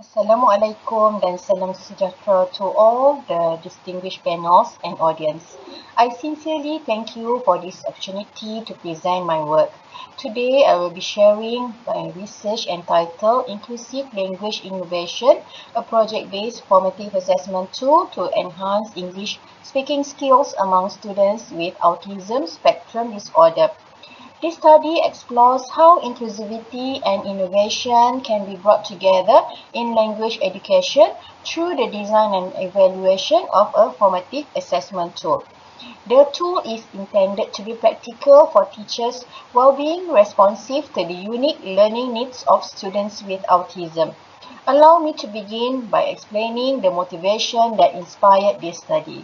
Assalamualaikum dan salam sejahtera to all the distinguished panels and audience. I sincerely thank you for this opportunity to present my work. Today, I will be sharing my research entitled Inclusive Language Innovation, a project-based formative assessment tool to enhance English speaking skills among students with autism spectrum disorder. This study explores how inclusivity and innovation can be brought together in language education through the design and evaluation of a formative assessment tool. The tool is intended to be practical for teachers while being responsive to the unique learning needs of students with autism. Allow me to begin by explaining the motivation that inspired this study.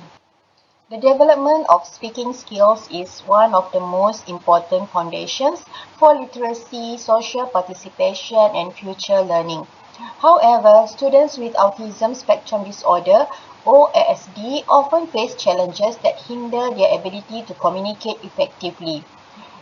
The development of speaking skills is one of the most important foundations for literacy, social participation, and future learning. However, students with autism spectrum disorder or ASD often face challenges that hinder their ability to communicate effectively.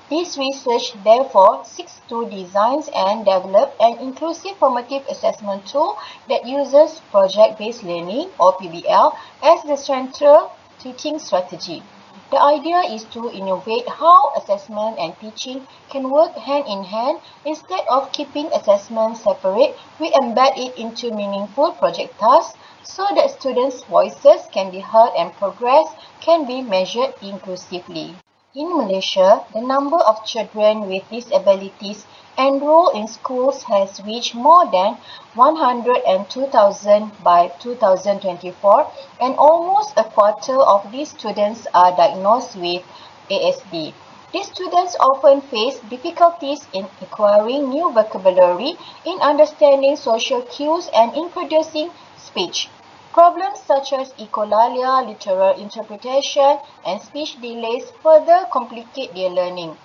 This research therefore seeks to design and develop an inclusive formative assessment tool that uses project-based learning or PBL as the central teaching strategy. The idea is to innovate how assessment and teaching can work hand in hand. Instead of keeping assessment separate, we embed it into meaningful project tasks so that students' voices can be heard and progress can be measured inclusively. In Malaysia, the number of children with disabilities enrolled in schools has reached more than 102,000 by 2024, and almost a quarter of these students are diagnosed with ASD. These students often face difficulties in acquiring new vocabulary, in understanding social cues, and in producing speech. Problems such as echolalia, literal interpretation, and speech delays further complicate their learning.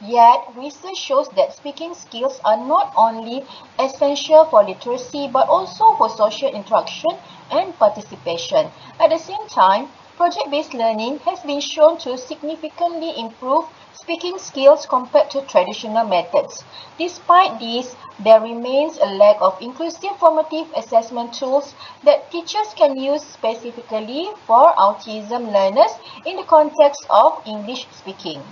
Yet, research shows that speaking skills are not only essential for literacy but also for social interaction and participation. At the same time, project-based learning has been shown to significantly improve speaking skills compared to traditional methods. Despite this, there remains a lack of inclusive formative assessment tools that teachers can use specifically for autism learners in the context of English speaking.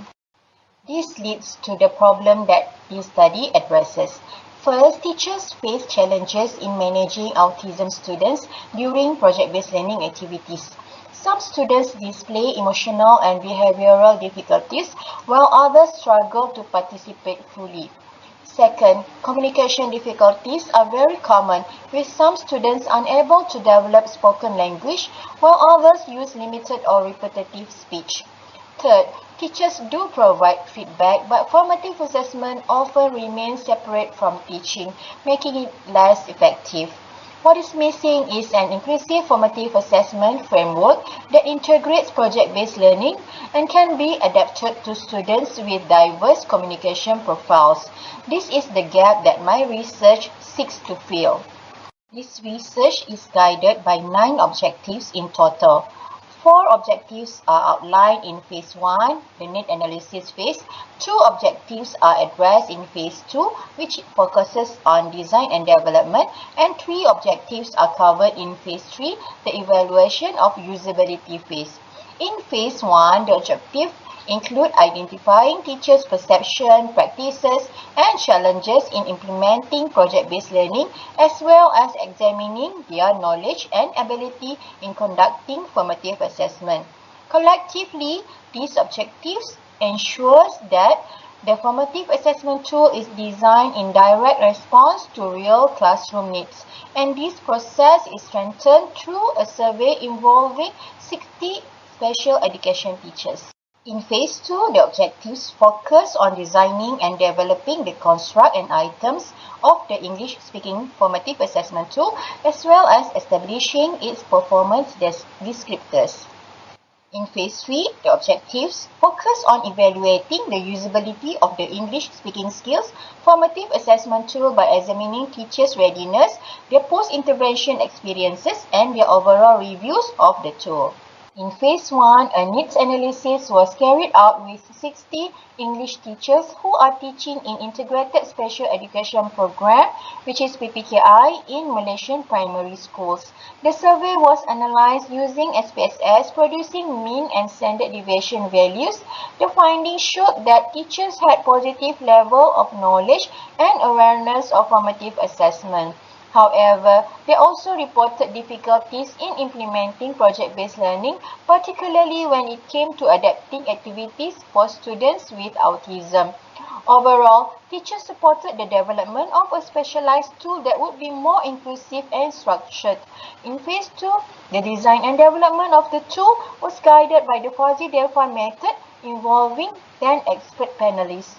This leads to the problem that this study addresses. First, teachers face challenges in managing autism students during project-based learning activities. Some students display emotional and behavioral difficulties, while others struggle to participate fully. Second, communication difficulties are very common, with some students unable to develop spoken language, while others use limited or repetitive speech. Third, teachers do provide feedback, but formative assessment often remains separate from teaching, making it less effective. What is missing is an inclusive formative assessment framework that integrates project-based learning and can be adapted to students with diverse communication profiles. This is the gap that my research seeks to fill. This research is guided by 9 objectives in total. 4 objectives are outlined in Phase 1, the need analysis phase. 2 objectives are addressed in Phase 2, which focuses on design and development, and 3 objectives are covered in Phase 3, the evaluation of usability phase. In Phase 1, the objectives include identifying teachers' perception, practices, and challenges in implementing project-based learning, as well as examining their knowledge and ability in conducting formative assessment. Collectively, these objectives ensures that the formative assessment tool is designed in direct response to real classroom needs, and this process is strengthened through a survey involving 60 special education teachers. In Phase 2, the objectives focus on designing and developing the construct and items of the English-speaking formative assessment tool, as well as establishing its performance descriptors. In Phase 3, the objectives focus on evaluating the usability of the English-speaking skills formative assessment tool by examining teachers' readiness, their post-intervention experiences, and their overall reviews of the tool. In Phase 1, a needs analysis was carried out with 60 English teachers who are teaching in Integrated Special Education Program, which is PPKI, in Malaysian primary schools. The survey was analysed using SPSS, producing mean and standard deviation values. The findings showed that teachers had positive level of knowledge and awareness of formative assessment. However, they also reported difficulties in implementing project-based learning, particularly when it came to adapting activities for students with autism. Overall, teachers supported the development of a specialized tool that would be more inclusive and structured. In Phase 2, the design and development of the tool was guided by the Fuzzy-Delphi method involving 10 expert panelists.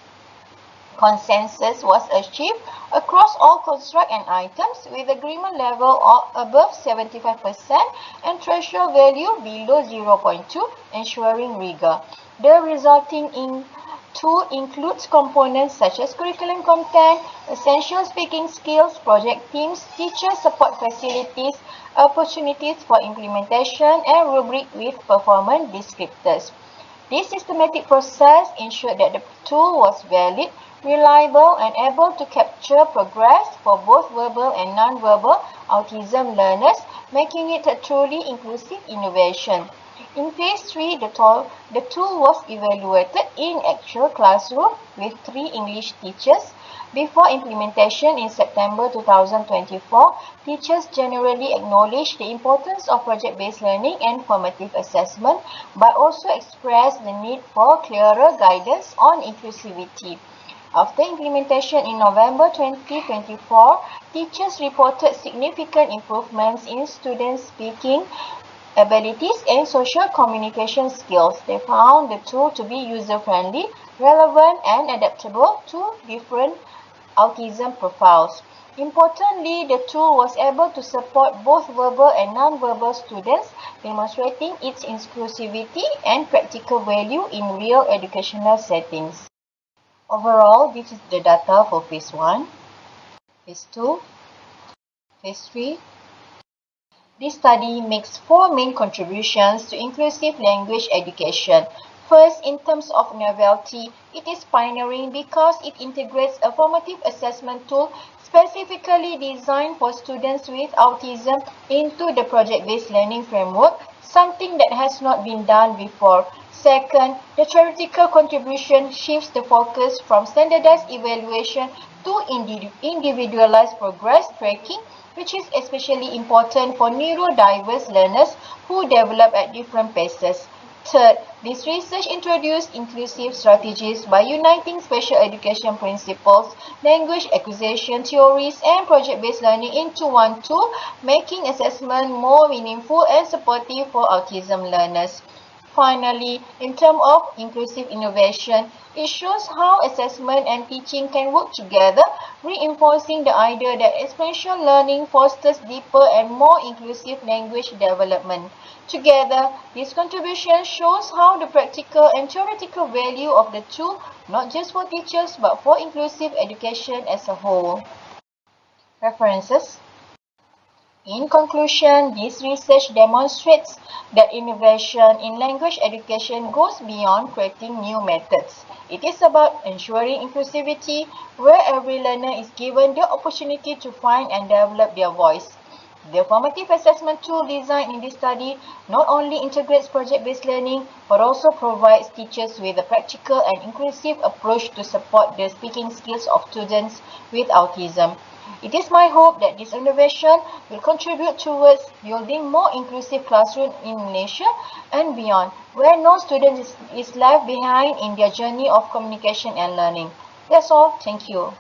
Consensus was achieved across all construct and items with agreement level of above 75% and threshold value below 0.2, ensuring rigor. The resulting tool includes components such as curriculum content, essential speaking skills, project teams, teacher support facilities, opportunities for implementation, and rubric with performance descriptors. This systematic process ensured that the tool was valid, reliable, and able to capture progress for both verbal and non-verbal autism learners, making it a truly inclusive innovation. In Phase 3, the tool was evaluated in actual classroom with 3 English teachers. Before implementation in September 2024, teachers generally acknowledged the importance of project-based learning and formative assessment, but also expressed the need for clearer guidance on inclusivity. After implementation in November 2024, teachers reported significant improvements in students' speaking abilities and social communication skills. They found the tool to be user-friendly, relevant, and adaptable to different autism profiles. Importantly, the tool was able to support both verbal and non-verbal students, demonstrating its inclusivity and practical value in real educational settings. Overall, this is the data for Phase 1, Phase 2, Phase 3. This study makes 4 main contributions to inclusive language education. First, in terms of novelty, it is pioneering because it integrates a formative assessment tool specifically designed for students with autism into the project-based learning framework, something that has not been done before. Second, the theoretical contribution shifts the focus from standardized evaluation to individualized progress tracking, which is especially important for neurodiverse learners who develop at different paces. Third, this research introduced inclusive strategies by uniting special education principles, language acquisition theories, and project-based learning into one tool, making assessment more meaningful and supportive for autism learners. Finally, in terms of inclusive innovation, it shows how assessment and teaching can work together, reinforcing the idea that experiential learning fosters deeper and more inclusive language development. Together, this contribution shows how the practical and theoretical value of the tool, not just for teachers but for inclusive education as a whole. References. In conclusion, this research demonstrates that innovation in language education goes beyond creating new methods. It is about ensuring inclusivity, where every learner is given the opportunity to find and develop their voice. The formative assessment tool designed in this study not only integrates project-based learning, but also provides teachers with a practical and inclusive approach to support the speaking skills of students with autism. It is my hope that this innovation will contribute towards building more inclusive classrooms in Malaysia and beyond, where no student is left behind in their journey of communication and learning. That's all. Thank you.